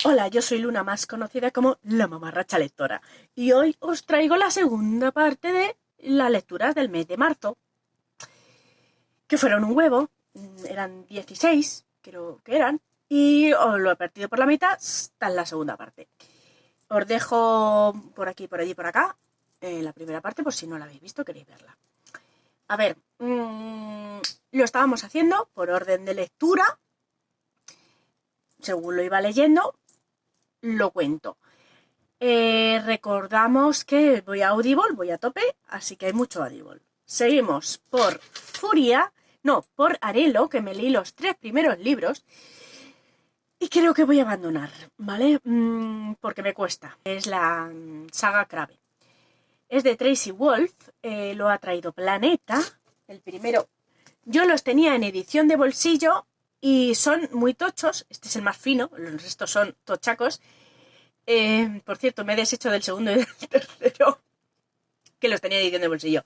Hola, yo soy Luna, más conocida como la mamarracha lectora, y hoy os traigo la segunda parte de las lecturas del mes de marzo, que fueron un huevo, eran 16, creo que eran, y os lo he partido por la mitad, está en la segunda parte. Os dejo por aquí, por allí, por acá, la primera parte, por si no la habéis visto, queréis verla. A ver, lo estábamos haciendo por orden de lectura, según lo iba leyendo, lo cuento. Recordamos que voy a Audible, voy a tope, así que hay mucho Audible. Seguimos por Furia, no, por Arelo, que me leí los 3 primeros libros y creo que voy a abandonar, ¿vale? Porque me cuesta. Es la saga Crave. Es de Tracy Wolf, lo ha traído Planeta, el primero. Yo los tenía en edición de bolsillo y son muy tochos, este es el más fino, los restos son tochacos. Por cierto, me he deshecho del segundo y del tercero, que los tenía en edición de bolsillo.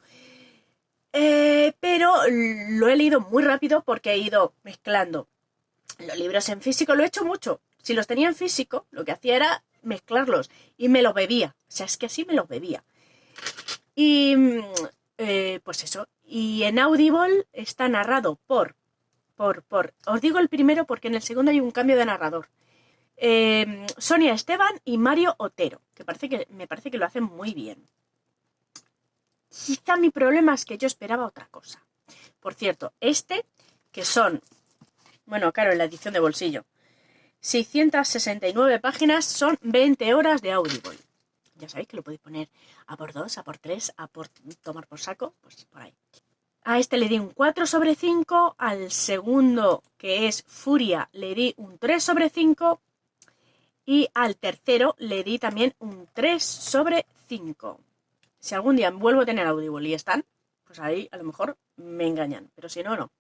Pero lo he leído muy rápido porque he ido mezclando los libros en físico. Lo he hecho mucho. Si los tenía en físico, lo que hacía era mezclarlos y me los bebía. O sea, es que así me los bebía. Y pues eso. Y en Audible está narrado por... Os digo el primero porque en el segundo hay un cambio de narrador. Sonia Esteban y Mario Otero, que me parece que lo hacen muy bien. Quizá mi problema es que yo esperaba otra cosa. Por cierto, que son, bueno, claro, en la edición de bolsillo, 669 páginas, son 20 horas de Audible. Ya sabéis que lo podéis poner a por 2, a por 3, a por tomar por saco, pues por ahí. A este le di un 4/5, al segundo, que es Furia, le di un 3/5, y al tercero le di también un 3/5. Si algún día vuelvo a tener Audible y están, pues ahí a lo mejor me engañan, pero si no, no.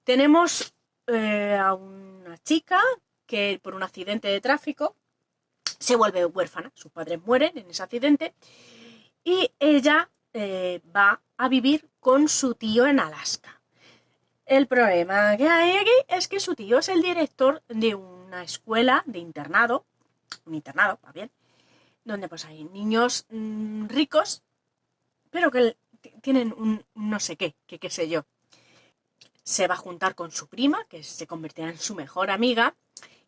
Tenemos a una chica que por un accidente de tráfico se vuelve huérfana. Sus padres mueren en ese accidente y ella va a vivir con su tío en Alaska. El problema que hay aquí es que su tío es el director de una escuela de internado, un internado, va bien, donde pues hay niños ricos, pero que tienen un no sé qué sé yo. Se va a juntar con su prima, que se convertirá en su mejor amiga,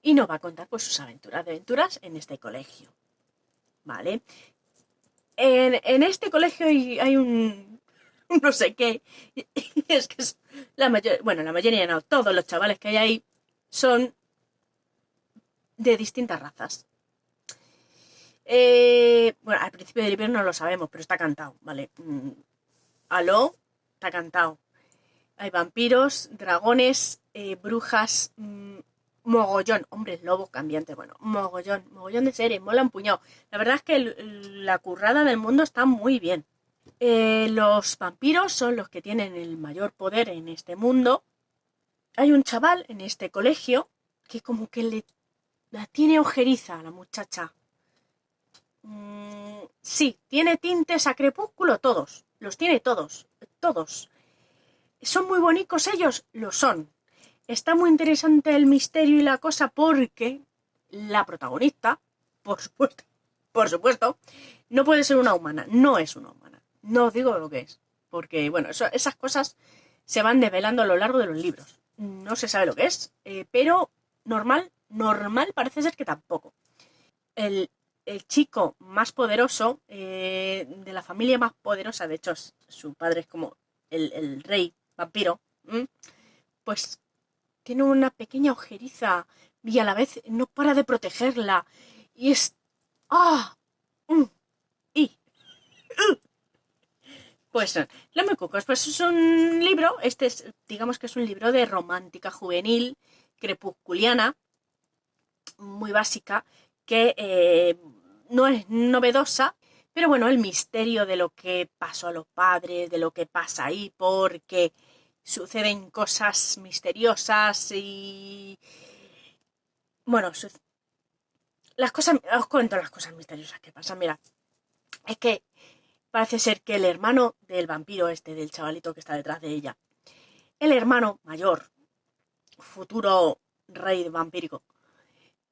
y nos va a contar pues sus aventuras en este colegio. ¿Vale? En este colegio hay un no sé qué, y es que es la mayoría no, todos los chavales que hay ahí son de distintas razas. Bueno, al principio del libro no lo sabemos, pero está cantado, ¿vale? Aló, está cantado. Hay vampiros, dragones, brujas, mogollón, hombres lobos cambiantes, bueno, mogollón de series, mola un puñado. La verdad es que la currada del mundo está muy bien. Los vampiros son los que tienen el mayor poder en este mundo. Hay un chaval en este colegio que como que la tiene ojeriza a la muchacha. Sí, tiene tintes a crepúsculo, todos. Los tiene todos. ¿Son muy bonitos ellos? Lo son. Está muy interesante el misterio y la cosa porque la protagonista, por supuesto, no puede ser una humana. No es una humana. No os digo lo que es. Porque, bueno, esas cosas se van desvelando a lo largo de los libros. No se sabe lo que es, pero normal parece ser que tampoco. El chico más poderoso, de la familia más poderosa, de hecho su padre es como el rey vampiro, pues tiene una pequeña ojeriza y a la vez no para de protegerla. Y es... ¡Ah! Y... Pues Los Mecucos, pues es un libro, digamos que es un libro de romántica juvenil, crepusculiana, muy básica, que no es novedosa, pero bueno, el misterio de lo que pasó a los padres, de lo que pasa ahí, porque suceden cosas misteriosas y... Bueno, os cuento las cosas misteriosas que pasan. Mira, es que parece ser que el hermano del vampiro del chavalito que está detrás de ella, el hermano mayor, futuro rey vampírico,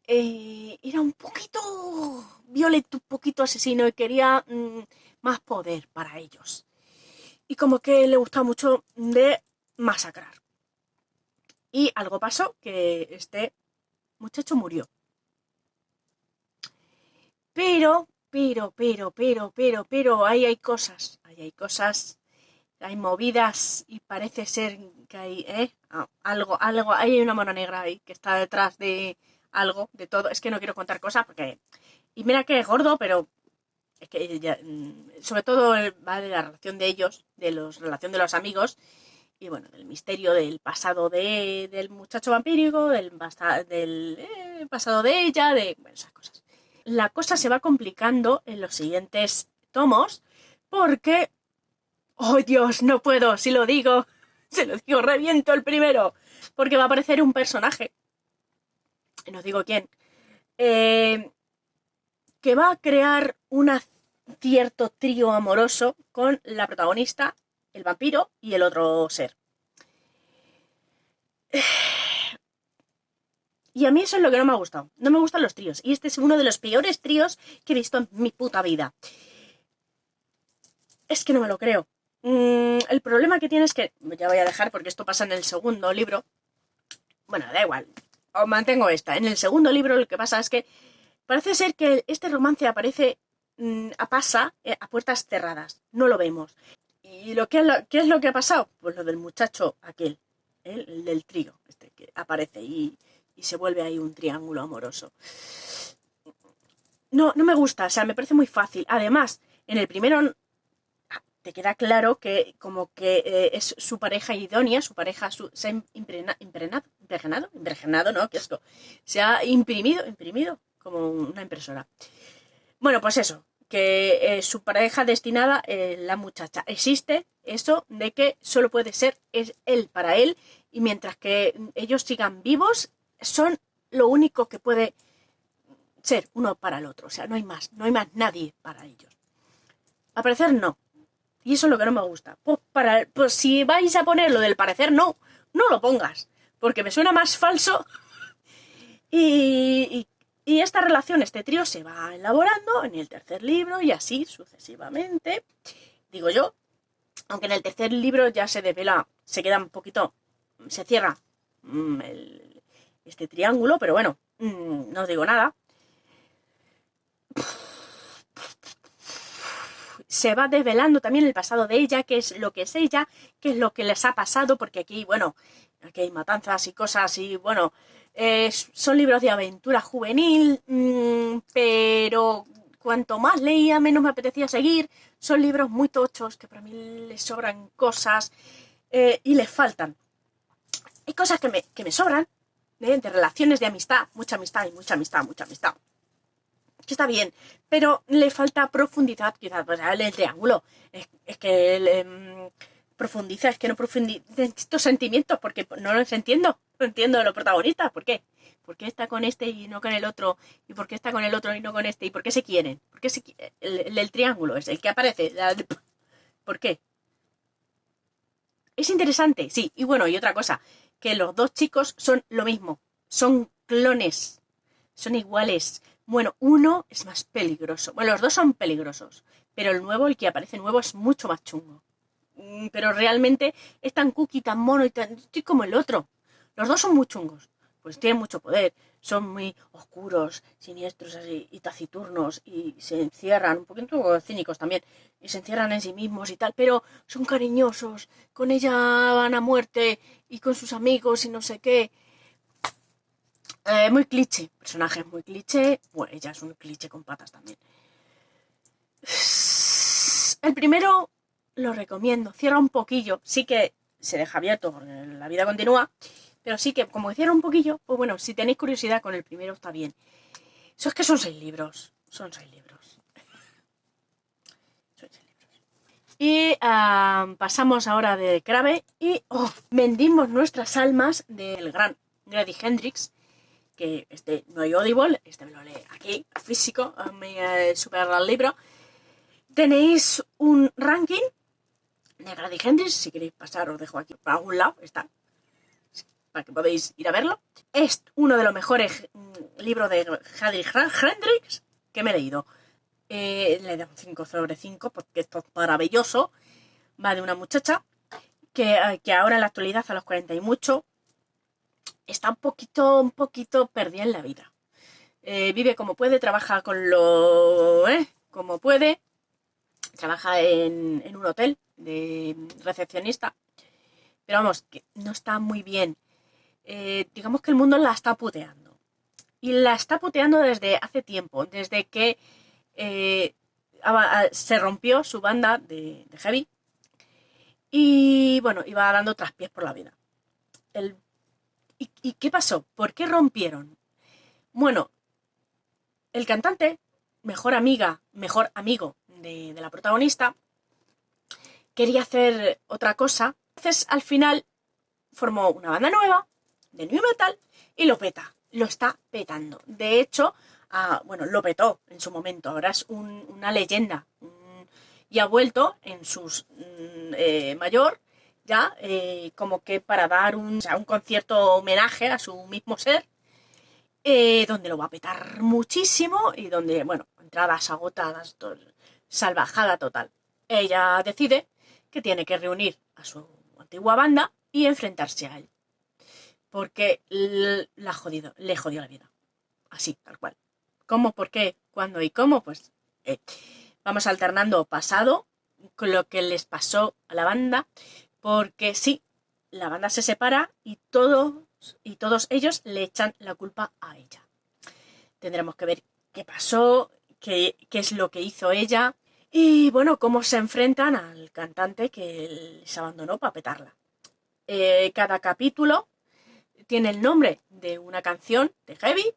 era un poquito violento, un poquito asesino y quería más poder para ellos. Y como que le gustaba mucho de masacrar. Y algo pasó, que este muchacho murió. Pero, ahí hay cosas, hay movidas y parece ser que hay, algo, hay una mano negra ahí que está detrás de algo, de todo. Es que no quiero contar cosas porque... Y mira que es gordo, pero es que ya, sobre todo va de la relación de ellos, relación de los amigos, y bueno, del misterio del pasado del muchacho vampírico, del pasado de ella, bueno, esas cosas. La cosa se va complicando en los siguientes tomos porque... ¡Oh, Dios! No puedo, si lo digo, se lo digo, reviento el primero, porque va a aparecer un personaje, no digo quién, que va a crear un cierto trío amoroso con la protagonista, el vampiro y el otro ser. Y a mí eso es lo que no me ha gustado. No me gustan los tríos. Y este es uno de los peores tríos que he visto en mi puta vida. Es que no me lo creo. El problema que tiene es que... Ya voy a dejar porque esto pasa en el segundo libro. Bueno, da igual. Os mantengo esta. En el segundo libro lo que pasa es que parece ser que este romance aparece... pasa a puertas cerradas. No lo vemos. ¿Y qué es lo que ha pasado? Pues lo del muchacho aquel. El del trío. Este que aparece y se vuelve ahí un triángulo amoroso. No me gusta. O sea, me parece muy fácil. Además, en el primero... te queda claro que como que es su pareja idónea, su pareja se ha impregnado, no, qué asco, se ha imprimido como una impresora. Bueno, pues eso, que su pareja destinada, la muchacha, existe eso de que solo puede ser él para él y mientras que ellos sigan vivos son lo único que puede ser uno para el otro, o sea, no hay más nadie para ellos. Al parecer no. Y eso es lo que no me gusta. Pues si vais a poner lo del parecer, no lo pongas. Porque me suena más falso. Y esta relación, este trío, se va elaborando en el tercer libro y así sucesivamente. Digo yo. Aunque en el tercer libro ya se devela, se queda un poquito, se cierra este triángulo, pero bueno, no os digo nada. Se va desvelando también el pasado de ella, qué es lo que es ella, qué es lo que les ha pasado, porque aquí, bueno, aquí hay matanzas y cosas y, bueno, son libros de aventura juvenil, pero cuanto más leía, menos me apetecía seguir. Son libros muy tochos, que para mí les sobran cosas y les faltan. Hay cosas que me sobran, de relaciones de amistad, mucha amistad, que está bien, pero le falta profundidad, quizás, pues el triángulo, es que profundiza, es que no profundiza estos sentimientos, porque no los entiendo, no entiendo de los protagonistas, ¿por qué? ¿Por qué está con este y no con el otro? ¿Y por qué está con el otro y no con este? ¿Y por qué se quieren? ¿Por qué el triángulo es el que aparece? ¿Por qué? Es interesante, sí, y bueno, y otra cosa, que los dos chicos son lo mismo, son clones, son iguales. Bueno, uno es más peligroso. Bueno, los dos son peligrosos. Pero el que aparece nuevo, es mucho más chungo. Pero realmente es tan cookie, tan mono y tan... Estoy como el otro. Los dos son muy chungos. Pues tienen mucho poder. Son muy oscuros, siniestros así, y taciturnos. Y se encierran, un poquito cínicos también. Y se encierran en sí mismos y tal. Pero son cariñosos. Con ella van a muerte. Y con sus amigos y no sé qué. Muy cliché, personajes muy cliché. Bueno, ella es un cliché con patas también. El primero lo recomiendo, cierra un poquillo, sí que se deja abierto porque la vida continúa, pero sí que como cierra un poquillo, pues bueno, si tenéis curiosidad con el primero está bien. Eso es que son 6 libros, son 6 libros. Y pasamos ahora de Crabbe y vendimos nuestras almas del gran Grady Hendrix, que no hay Audible, me lo lee aquí, físico, mi super libro. Tenéis un ranking de Grady Hendrix, si queréis pasar os dejo aquí, para algún lado está, para que podáis ir a verlo. Es uno de los mejores libro de Heinrich Hendrix que me he leído. Le doy un 5 sobre 5 porque esto es maravilloso. Va de una muchacha que ahora en la actualidad, a los 40 y mucho, está un poquito perdida en la vida. Vive como puede, trabaja como puede. Trabaja en un hotel de recepcionista. Pero vamos, que no está muy bien. Digamos que el mundo la está puteando. Y la está puteando desde hace tiempo. Desde que se rompió su banda de heavy. Y bueno, iba dando traspiés por la vida. ¿Y qué pasó? ¿Por qué rompieron? Bueno, el cantante, mejor amigo de la protagonista, quería hacer otra cosa. Entonces, al final, formó una banda nueva de new metal y lo peta. Lo está petando. De hecho, lo petó en su momento. Ahora es una leyenda. Y ha vuelto en sus mayor, ya, como que para dar un concierto homenaje a su mismo ser, donde lo va a petar muchísimo y donde, bueno, entradas agotadas, salvajada total. Ella decide que tiene que reunir a su antigua banda y enfrentarse a él. Porque le jodió la vida. Así, tal cual. ¿Cómo, por qué, cuándo y cómo? Pues vamos alternando pasado con lo que les pasó a la banda. Porque sí, la banda se separa y todos ellos le echan la culpa a ella. Tendremos que ver qué pasó, qué es lo que hizo ella y, bueno, cómo se enfrentan al cantante que les abandonó para petarla. Cada capítulo tiene el nombre de una canción de heavy,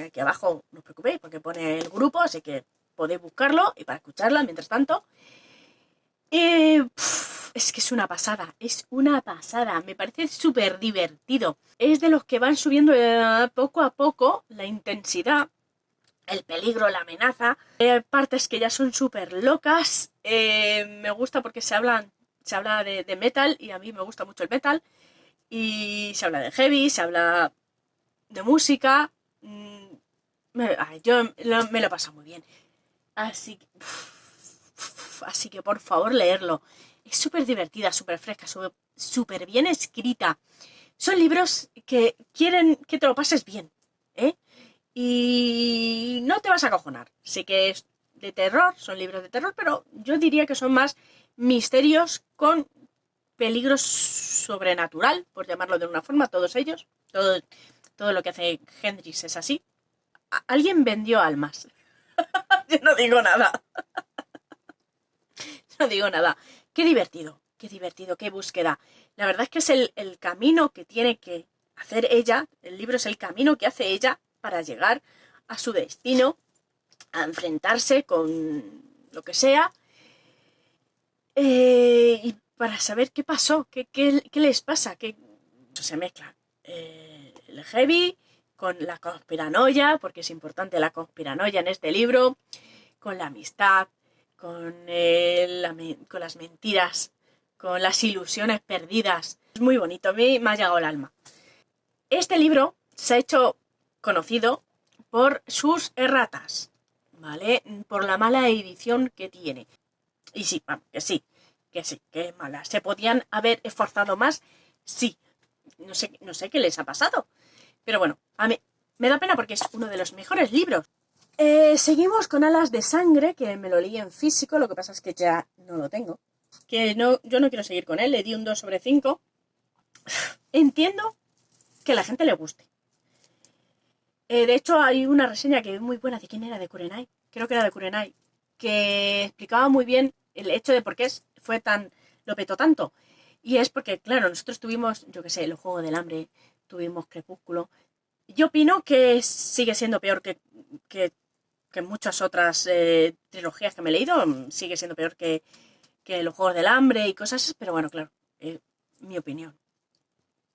aquí abajo no os preocupéis porque pone el grupo, así que podéis buscarlo y para escucharla mientras tanto. Es que es una pasada, me parece súper divertido. Es de los que van subiendo poco a poco la intensidad, el peligro, la amenaza. Hay partes que ya son súper locas. Me gusta porque se habla de metal y a mí me gusta mucho el metal. Y se habla de heavy, se habla de música. Yo me lo paso muy bien. Así que por favor leerlo. Es súper divertida, súper fresca, súper bien escrita. Son libros que quieren que te lo pases bien, ¿eh? Y no te vas a acojonar. Sé que es de terror, son libros de terror, pero yo diría que son más misterios con peligro sobrenatural, por llamarlo de una forma, todos ellos. Todo lo que hace Hendrix es así. Alguien vendió almas. Yo no digo nada. No digo nada. Qué divertido, qué búsqueda. La verdad es que es el camino que tiene que hacer ella. El libro es el camino que hace ella para llegar a su destino, a enfrentarse con lo que sea. Y para saber qué pasó, qué les pasa, que se mezcla el heavy con la conspiranoia, porque es importante la conspiranoia en este libro, con la amistad, con las mentiras, con las ilusiones perdidas. Es muy bonito, a mí me ha llegado al alma. Este libro se ha hecho conocido por sus erratas, ¿vale? Por la mala edición que tiene. Y sí, que es mala. ¿Se podían haber esforzado más? Sí. No sé qué les ha pasado. Pero bueno, a mí me da pena porque es uno de los mejores libros. Seguimos con Alas de Sangre, que me lo leí en físico, lo que pasa es que ya no lo tengo. Yo no quiero seguir con él, le di un 2 sobre 5. Entiendo que a la gente le guste. De hecho, hay una reseña que es muy buena, ¿de quién era? De Kurenai. Creo que era de Kurenai, que explicaba muy bien el hecho de por qué lo petó tanto. Y es porque, claro, nosotros tuvimos, yo qué sé, el Juego del Hambre, tuvimos Crepúsculo. Yo opino que sigue siendo peor que muchas otras trilogías que me he leído. Sigue siendo peor que los Juegos del Hambre y cosas así, pero bueno, claro, mi opinión.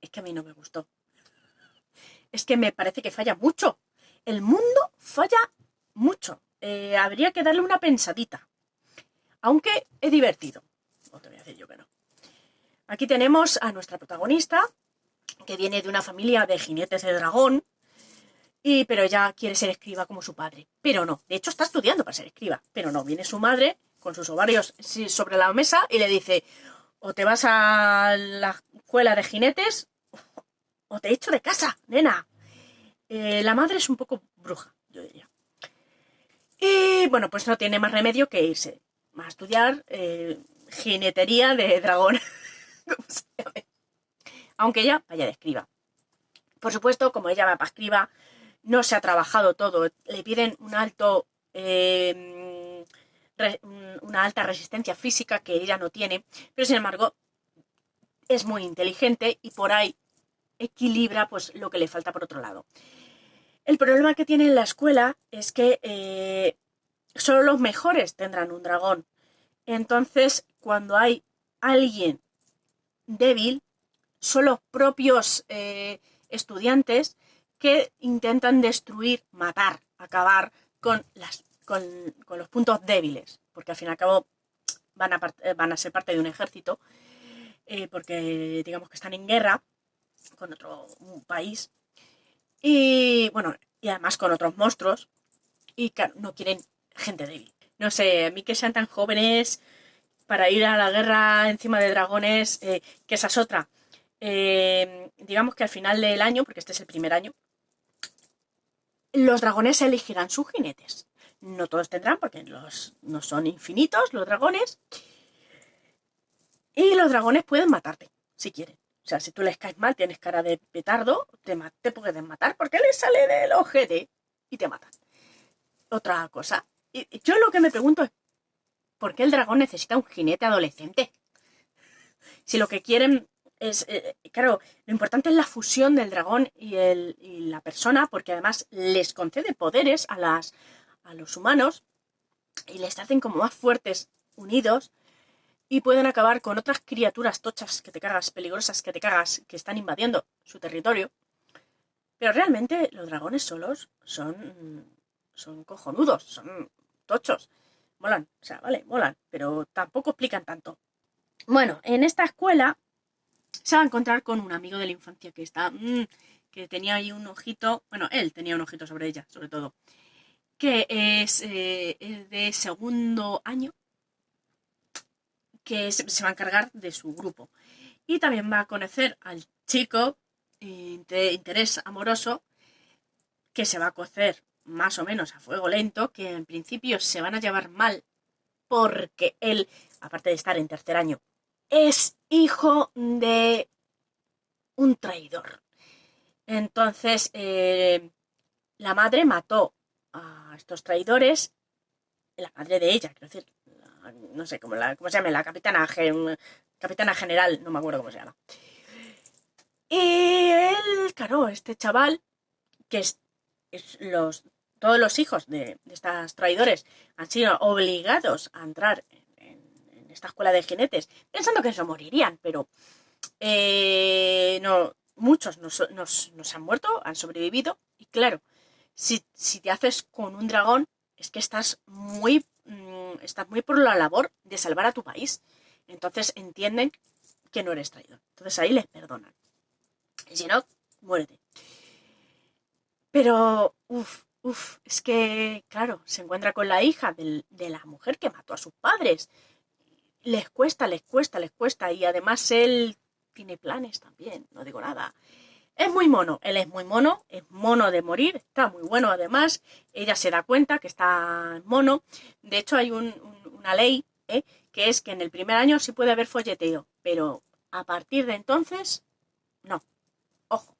Es que a mí no me gustó. Es que me parece que falla mucho. El mundo falla mucho. Habría que darle una pensadita. Aunque es divertido. No te voy a decir yo que no. Aquí tenemos a nuestra protagonista, que viene de una familia de jinetes de dragón. Pero ella quiere ser escriba como su padre. Pero no, de hecho está estudiando para ser escriba. Pero no, viene su madre con sus ovarios sobre la mesa y le dice: o te vas a la escuela de jinetes o te echo de casa, nena. La madre es un poco bruja, yo diría. Y bueno, pues no tiene más remedio que irse a estudiar jinetería de dragón. ¿Cómo se llame? Aunque ella vaya de escriba. Por supuesto, como ella va para escriba, no se ha trabajado todo. Le piden un alto, una alta resistencia física que ella no tiene, pero sin embargo es muy inteligente y por ahí equilibra pues lo que le falta por otro lado. El problema que tiene en la escuela es que solo los mejores tendrán un dragón. Entonces, cuando hay alguien débil, son los propios estudiantes que intentan destruir, matar, acabar con los puntos débiles, porque al fin y al cabo van a ser parte de un ejército, porque digamos que están en guerra con otro país, y bueno, y además con otros monstruos, y claro, no quieren gente débil. No sé, a mí que sean tan jóvenes para ir a la guerra encima de dragones, que esa es otra. Digamos que al final del año, porque este es el primer año, los dragones elegirán sus jinetes. No todos tendrán, porque no son infinitos los dragones. Y los dragones pueden matarte, si quieren. O sea, si tú les caes mal, tienes cara de petardo, te pueden matar porque les sale del ojete y te matan. Otra cosa. Y yo lo que me pregunto es, ¿por qué el dragón necesita un jinete adolescente? Si lo que quieren es, claro, lo importante es la fusión del dragón y la persona, porque además les concede poderes a los humanos y les hacen como más fuertes, unidos, y pueden acabar con otras criaturas tochas que te cagas, peligrosas que te cagas, que están invadiendo su territorio. Pero realmente los dragones solos son cojonudos, son tochos. Molan, o sea, vale, molan, pero tampoco explican tanto. Bueno, en esta escuela se va a encontrar con un amigo de la infancia que tenía ahí un ojito, bueno, él tenía un ojito sobre ella, sobre todo, que es de segundo año, que se va a encargar de su grupo. Y también va a conocer al chico de interés amoroso, que se va a cocer más o menos a fuego lento, que en principio se van a llevar mal porque él, aparte de estar en tercer año, es hijo de un traidor. Entonces, la madre mató a estos traidores, la madre de ella, quiero decir, no sé cómo se llama, la capitana general, no me acuerdo cómo se llama. Y él, claro, este chaval, que todos los hijos de estos traidores han sido obligados a entrar en esta escuela de jinetes, pensando que se morirían, pero no, muchos no se han muerto, han sobrevivido, y claro, si te haces con un dragón, es que estás muy por la labor de salvar a tu país. Entonces entienden que no eres traidor. Entonces ahí les perdonan. Y si no, muérete. Pero, es que, claro, se encuentra con la hija de la mujer que mató a sus padres. Les cuesta. Y además él tiene planes también, no digo nada. Es muy mono, él es muy mono, es mono de morir, está muy bueno además. Ella se da cuenta que está mono. De hecho hay una ley, que es que en el primer año sí puede haber folleteo, pero a partir de entonces, no. Ojo.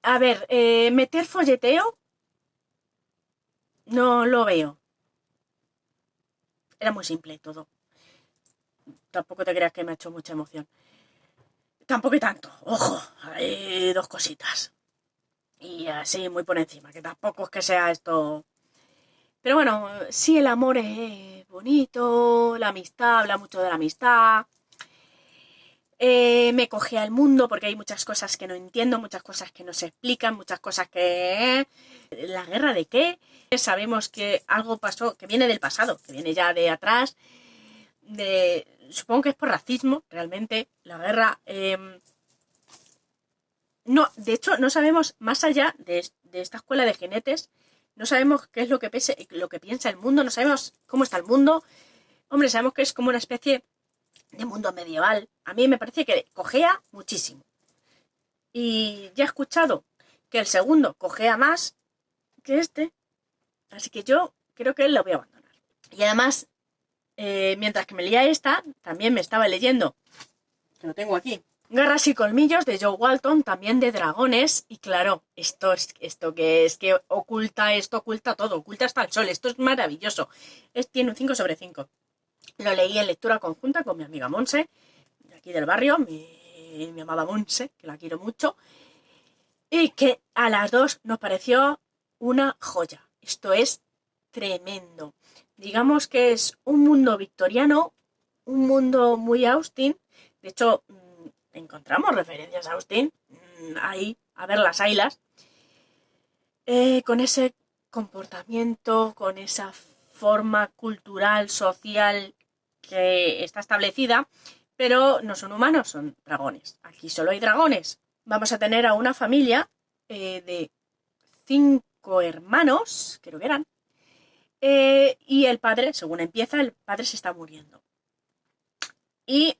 A ver, meter folleteo no lo veo. Era muy simple todo. Tampoco te creas que me ha hecho mucha emoción. Tampoco hay tanto. Ojo, hay dos cositas. Y así muy por encima, que tampoco es que sea esto. Pero bueno, sí, el amor es bonito, la amistad, habla mucho de la amistad. Me coge al mundo porque hay muchas cosas que no entiendo, muchas cosas que no se explican, muchas cosas que... ¿La guerra de qué? Sabemos que algo pasó, que viene del pasado, que viene ya de atrás. Supongo que es por racismo, realmente, la guerra. No, de hecho, no sabemos, más allá de esta escuela de jinetes, no sabemos qué es lo que piensa el mundo, no sabemos cómo está el mundo. Hombre, sabemos que es como una especie de mundo medieval. A mí me parece que cojea muchísimo. Y ya he escuchado que el segundo cojea más que este. Así que yo creo que lo voy a abandonar. Y además, mientras que me leía esta, también me estaba leyendo, que lo tengo aquí, Garras y colmillos de Joe Walton, también de dragones. Y claro, esto que oculta todo, oculta hasta el sol. Esto es maravilloso. Tiene un 5 sobre 5. Lo leí en lectura conjunta con mi amiga Monse, de aquí del barrio, mi amada Monse, que la quiero mucho, y que a las dos nos pareció una joya. Esto es tremendo. Digamos que es un mundo victoriano, un mundo muy Austen. De hecho, encontramos referencias a Austen, ahí, a ver las haylas, con ese comportamiento, con esa forma cultural, social que está establecida, pero no son humanos, son dragones. Aquí solo hay dragones. Vamos a tener a una familia de 5 hermanos, creo que eran, y el padre, según empieza, el padre se está muriendo. Y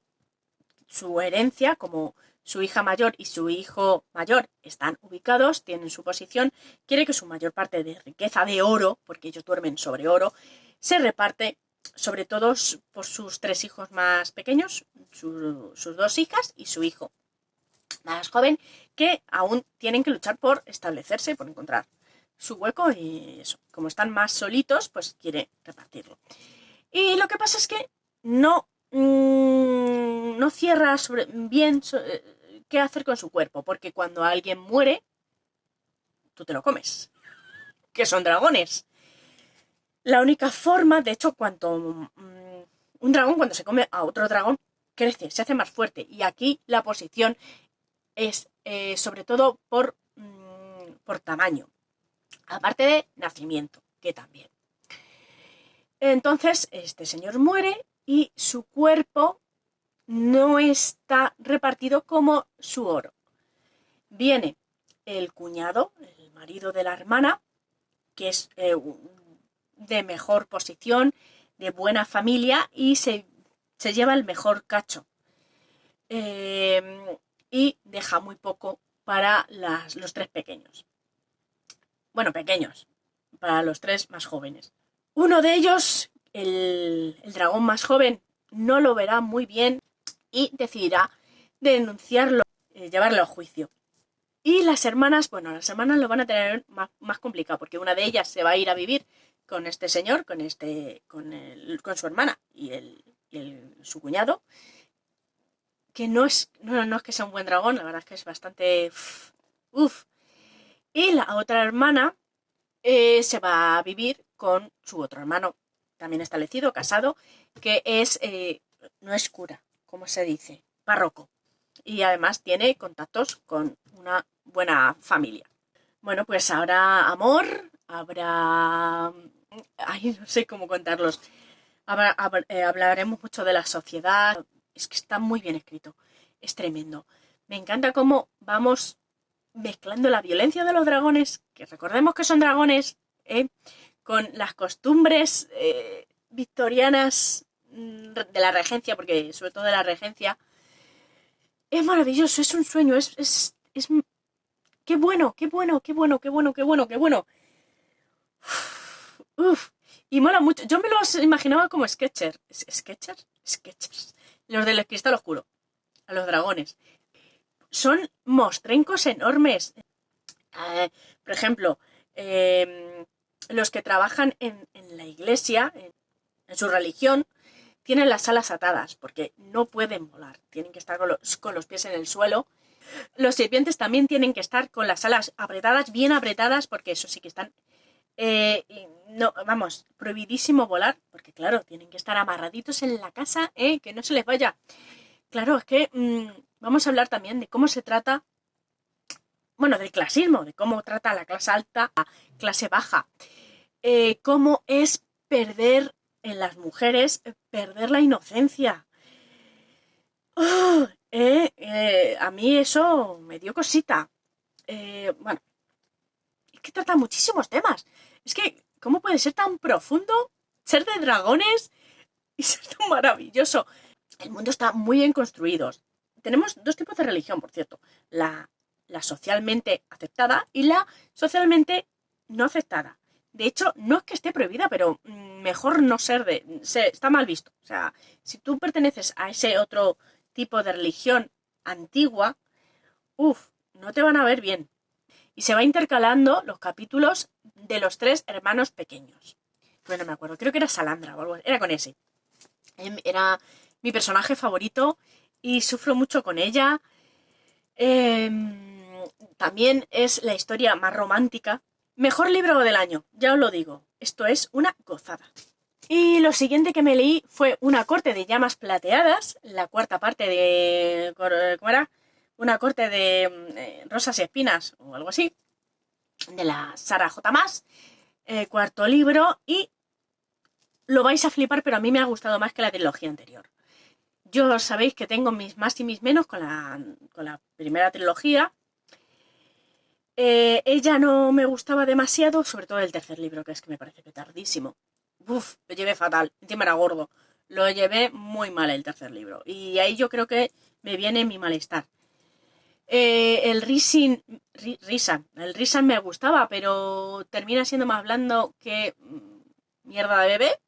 su herencia, como su hija mayor y su hijo mayor están ubicados, tienen su posición, quiere que su mayor parte de riqueza de oro, porque ellos duermen sobre oro, se reparte sobre todo por sus 3 hijos más pequeños, sus 2 hijas y su hijo más joven, que aún tienen que luchar por establecerse, por encontrar su hueco, y eso, como están más solitos, pues quiere repartirlo. Y lo que pasa es que no cierra bien qué hacer con su cuerpo, porque cuando alguien muere, tú te lo comes, que son dragones. La única forma, de hecho, un dragón cuando se come a otro dragón, crece, se hace más fuerte, y aquí la posición es sobre todo por tamaño, aparte de nacimiento, que también. Entonces, este señor muere y su cuerpo no está repartido como su oro. Viene el cuñado, el marido de la hermana, que es de mejor posición, de buena familia, y se lleva el mejor cacho. Y deja muy poco para los 3 pequeños. Bueno, pequeños, para los 3 más jóvenes. Uno de ellos, el dragón más joven, no lo verá muy bien y decidirá denunciarlo, llevarlo a juicio. Y las hermanas lo van a tener más complicado, porque una de ellas se va a ir a vivir con este señor, con su hermana y su cuñado, que no es que sea un buen dragón, la verdad es que es bastante Y la otra hermana se va a vivir con su otro hermano, también establecido, casado, que no es cura, ¿cómo se dice? Párroco. Y además tiene contactos con una buena familia. Bueno, pues habrá amor, habrá... Ay, no sé cómo contarlos. Hablaremos mucho de la sociedad. Es que está muy bien escrito. Es tremendo. Me encanta cómo vamos mezclando la violencia de los dragones, que recordemos que son dragones, con las costumbres victorianas de la regencia, porque sobre todo de la regencia. Es maravilloso, es un sueño, es qué bueno, qué bueno, qué bueno, qué bueno, qué bueno, qué bueno. Uf, y mola mucho. Yo me los imaginaba como Skechers. Los del cristal oscuro. A los dragones. Son mostrencos enormes. Por ejemplo, los que trabajan en la iglesia, en su religión, tienen las alas atadas porque no pueden volar. Tienen que estar con los pies en el suelo. Los serpientes también tienen que estar con las alas apretadas, bien apretadas, porque eso sí que están... prohibidísimo volar, porque claro, tienen que estar amarraditos en la casa, que no se les vaya. Claro, es que vamos a hablar también de cómo se trata, del clasismo, de cómo trata la clase alta, la clase baja. Cómo es perder en las mujeres, perder la inocencia. A mí eso me dio cosita. bueno, es que trata muchísimos temas. Es que, ¿cómo puede ser tan profundo, ser de dragones y ser tan maravilloso? El mundo está muy bien construido. Tenemos dos tipos de religión, por cierto. La socialmente aceptada y la socialmente no aceptada. De hecho, no es que esté prohibida, pero mejor no ser está mal visto. O sea, si tú perteneces a ese otro tipo de religión antigua, no te van a ver bien. Y se va intercalando los capítulos de los 3 hermanos pequeños. Bueno, no me acuerdo, creo que era Salandra o algo así. Era con ese. Era mi personaje favorito y sufro mucho con ella. También es la historia más romántica. Mejor libro del año, ya os lo digo. Esto es una gozada. Y lo siguiente que me leí fue Una corte de llamas plateadas, la cuarta parte de... ¿Cómo era? Una corte de rosas y espinas, o algo así, de la Sarah J. Maas, cuarto libro, y lo vais a flipar, pero a mí me ha gustado más que la trilogía anterior. Yo sabéis que tengo mis más y mis menos con la primera trilogía. Ella no me gustaba demasiado, sobre todo el tercer libro, que es que me parece petardísimo. Lo llevé fatal, encima era gordo. Lo llevé muy mal el tercer libro. Y ahí yo creo que me viene mi malestar. El Risan me gustaba, pero termina siendo más blando que mierda de bebé.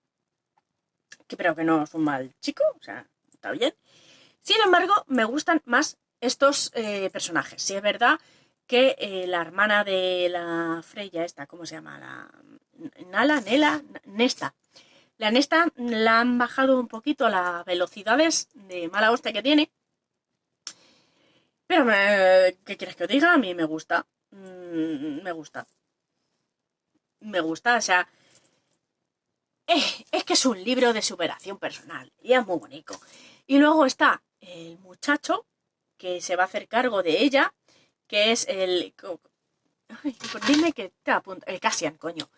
Pero que no es un mal chico, o sea, está bien. Sin embargo, me gustan más estos personajes. Sí, es verdad que la hermana de la Freya esta, ¿cómo se llama? Nesta. La Nesta la han bajado un poquito las velocidades de mala hostia que tiene. Pero, ¿qué quieres que os diga? A mí me gusta. Me gusta. Me gusta, o sea... es que es un libro de superación personal. Y es muy bonito. Y luego está el muchacho que se va a hacer cargo de ella, que es el... Ay, dime que te apunto. El Cassian, coño.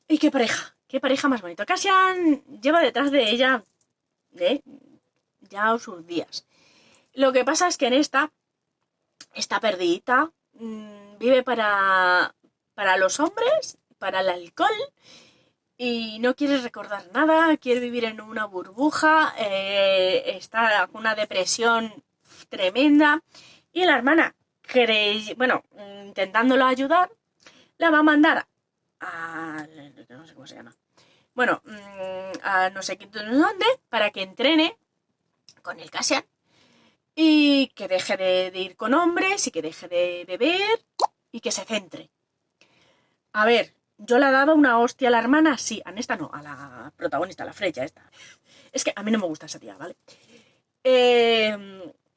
Y qué pareja más bonito. Cassian lleva detrás de ella ya sus días. Lo que pasa es que en esta está perdidita, vive para los hombres, para el alcohol, y no quiere recordar nada, quiere vivir en una burbuja, está con una depresión tremenda, y la hermana, intentándolo ayudar, la va a mandar a... no sé cómo se llama. Bueno, a no sé dónde, para que entrene con el Cassian, y que deje de ir con hombres, y que deje de beber, y que se centre. A ver, yo le he dado una hostia a la hermana, sí, a esta no, a la protagonista, a la Freya esta. Es que a mí no me gusta esa tía, ¿vale?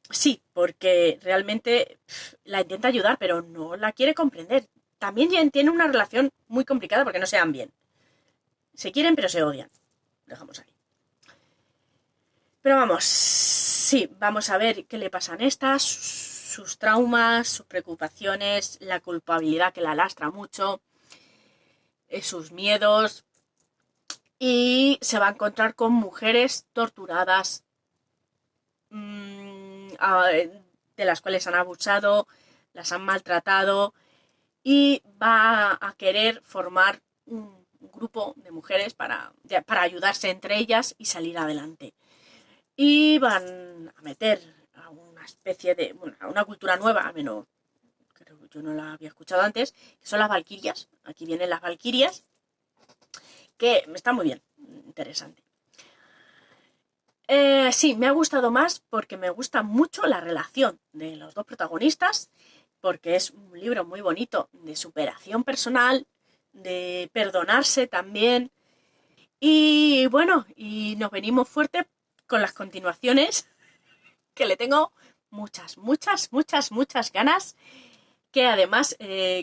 Sí, porque realmente la intenta ayudar, pero no la quiere comprender. También tiene una relación muy complicada porque no se dan bien. Se quieren, pero se odian. Dejamos ahí. Pero vamos, sí, vamos a ver qué le pasan a estas, sus traumas, sus preocupaciones, la culpabilidad que la lastra mucho, sus miedos, y se va a encontrar con mujeres torturadas, de las cuales han abusado, las han maltratado, y va a querer formar un grupo de mujeres para ayudarse entre ellas y salir adelante. Y van a meter a una especie de... bueno, a una cultura nueva, al menos creo que yo no la había escuchado antes, que son las valquirias. Aquí vienen las valquirias, que está muy bien, interesante. Sí, me ha gustado más porque me gusta mucho la relación de los dos protagonistas, porque es un libro muy bonito de superación personal, de perdonarse también. Y bueno, y nos venimos fuerte con las continuaciones, que le tengo muchas ganas, que además,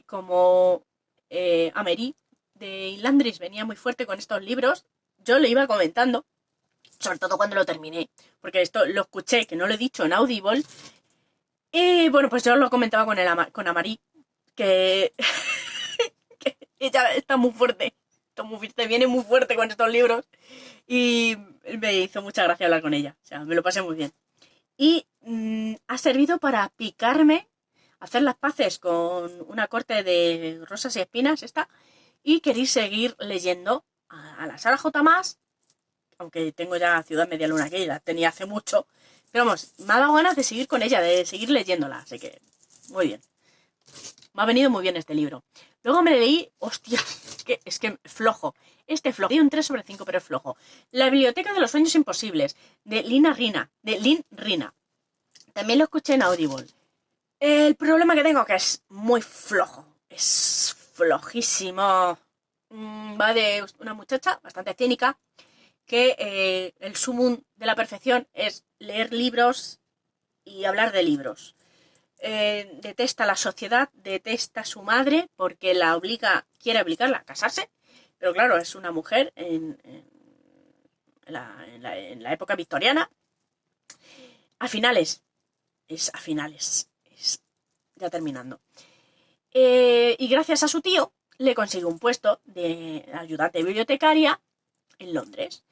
como Amery de Inlandris venía muy fuerte con estos libros, yo le iba comentando, sobre todo cuando lo terminé, porque esto lo escuché, que no lo he dicho en Audible, y bueno, pues yo lo comentaba con Amery, que, que ella está muy fuerte, viene muy fuerte con estos libros, y me hizo mucha gracia hablar con ella, o sea, me lo pasé muy bien. Y ha servido para picarme hacer las paces con una corte de Rosas y Espinas esta, y queréis seguir leyendo a la Sarah J. Maas, aunque tengo ya Ciudad Media Luna, que la tenía hace mucho, pero vamos, me ha dado ganas de seguir con ella, de seguir leyéndola, así que muy bien. Me ha venido muy bien este libro. Luego me leí, hostia, es que flojo. Este flojo. Di un 3 sobre 5, pero es flojo. La Biblioteca de los Sueños Imposibles, de Lynn Rina. También lo escuché en Audible. El problema que tengo es que es muy flojo. Es flojísimo. Va de una muchacha bastante cínica que el sumum de la perfección es leer libros y hablar de libros. Detesta la sociedad, detesta a su madre porque quiere obligarla a casarse, pero claro, es una mujer en la época victoriana. A finales, ya terminando. Y gracias a su tío le consigue un puesto de ayudante bibliotecaria en Londres.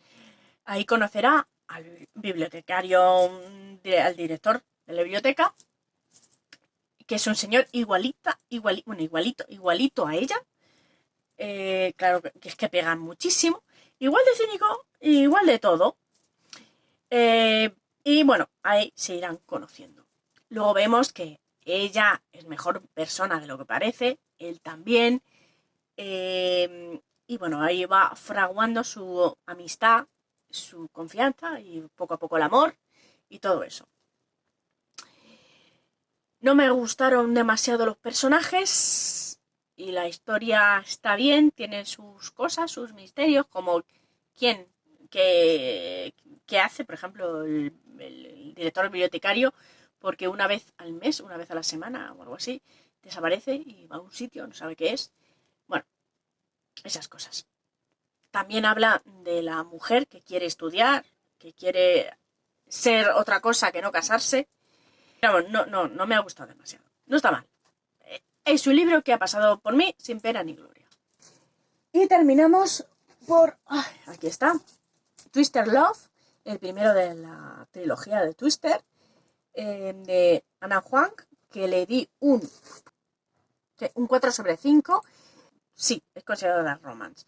Ahí conocerá al bibliotecario, al director de la biblioteca, que es un señor igualito a ella. Claro que es que pegan muchísimo. Igual de cínico, igual de todo. Y bueno, ahí se irán conociendo. Luego vemos que ella es mejor persona de lo que parece, él también. Y bueno, ahí va fraguando su amistad, su confianza y poco a poco el amor y todo eso. No me gustaron demasiado los personajes y la historia está bien, tiene sus cosas, sus misterios, como qué hace, por ejemplo, el director bibliotecario, porque una vez al mes, una vez a la semana o algo así, desaparece y va a un sitio, no sabe qué es. Bueno, esas cosas. También habla de la mujer que quiere estudiar, que quiere ser otra cosa que no casarse. Pero no me ha gustado demasiado. No está mal. Es un libro que ha pasado por mí sin pena ni gloria. Y terminamos por... aquí está. Twister Love, el primero de la trilogía de Twister, de Ana Huang, que le di un 4 sobre 5. Sí, es considerado dark romance.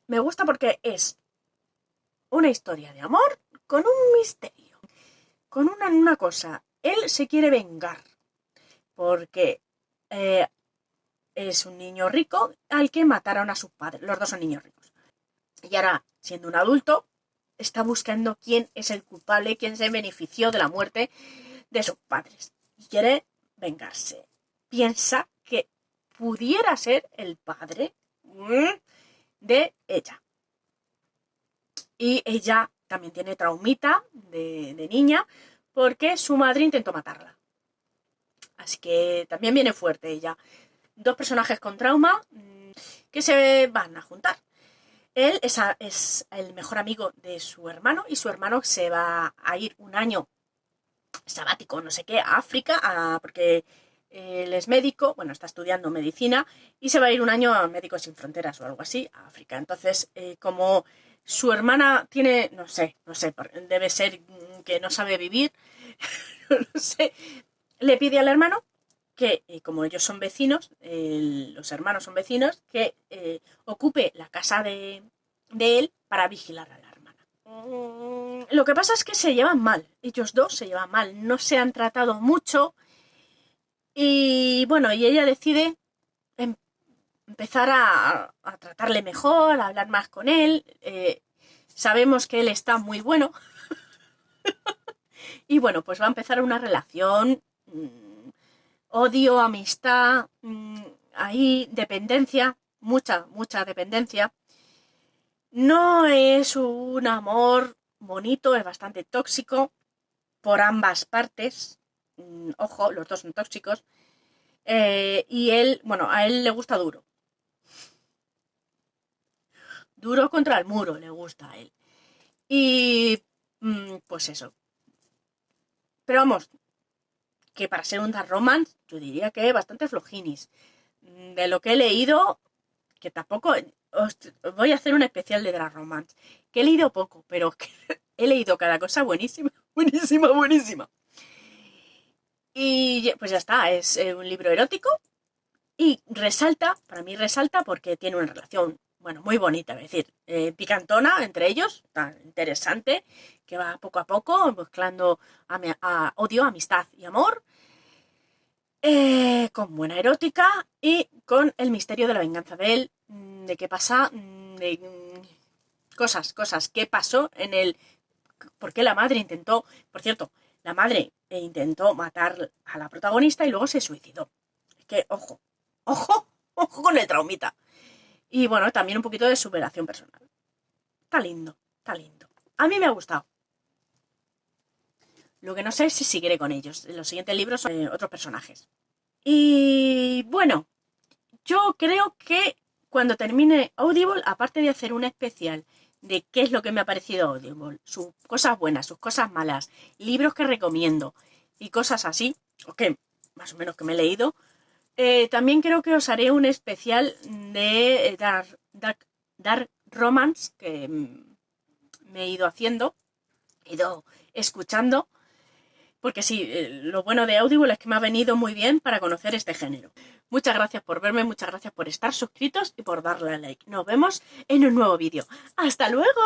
Me gusta porque es una historia de amor con un misterio. Con una cosa. Él se quiere vengar porque es un niño rico al que mataron a sus padres. Los dos son niños ricos. Y ahora, siendo un adulto, está buscando quién es el culpable, quién se benefició de la muerte de sus padres. Y quiere vengarse. Piensa que pudiera ser el padre de ella. Y ella también tiene traumita de niña porque su madre intentó matarla. Así que también viene fuerte ella. Dos personajes con trauma que se van a juntar. Él es el mejor amigo de su hermano y su hermano se va a ir un año sabático, no sé qué, a África, porque él es médico, bueno, está estudiando medicina y se va a ir un año a Médicos Sin Fronteras o algo así, a África. Entonces, como su hermana tiene, no sé, debe ser que no sabe vivir, no sé, le pide al hermano que, como ellos son vecinos, los hermanos son vecinos, que ocupe la casa de él para vigilar a la hermana. Lo que pasa es que se llevan mal, ellos dos se llevan mal, no se han tratado mucho y bueno, y ella decide empezar a tratarle mejor, a hablar más con él. Sabemos que él está muy bueno y bueno, pues va a empezar una relación, odio, amistad, ahí dependencia, mucha dependencia. No es un amor bonito, es bastante tóxico por ambas partes. Ojo, los dos son tóxicos. Y él, bueno, a él le gusta duro. Duro contra el muro le gusta a él. Y pues eso. Pero vamos, que para ser un dark romance, yo diría que bastante flojinis. De lo que he leído, que tampoco... Os voy a hacer un especial de dark romance. Que he leído poco, pero que he leído cada cosa buenísima. Buenísima. Y pues ya está, es un libro erótico y resalta, para mí resalta porque tiene una relación, bueno, muy bonita, es decir, picantona entre ellos, tan interesante, que va poco a poco mezclando a odio, amistad y amor, con buena erótica y con el misterio de la venganza de él, de qué pasa, de cosas, qué pasó en el... ¿Por qué la madre intentó, por cierto, la madre intentó matar a la protagonista y luego se suicidó? Es que, ojo con el traumita. Y bueno, también un poquito de superación personal. Está lindo, está lindo. A mí me ha gustado. Lo que no sé es si seguiré con ellos. En los siguientes libros son otros personajes. Y bueno, yo creo que cuando termine Audible, aparte de hacer un especial de qué es lo que me ha parecido Audible, sus cosas buenas, sus cosas malas, libros que recomiendo y cosas así, o que más o menos que me he leído, también creo que os haré un especial de Dark Romance que me he ido haciendo, he ido escuchando, porque sí, lo bueno de Audible es que me ha venido muy bien para conocer este género. Muchas gracias por verme, muchas gracias por estar suscritos y por darle a like. Nos vemos en un nuevo vídeo. ¡Hasta luego!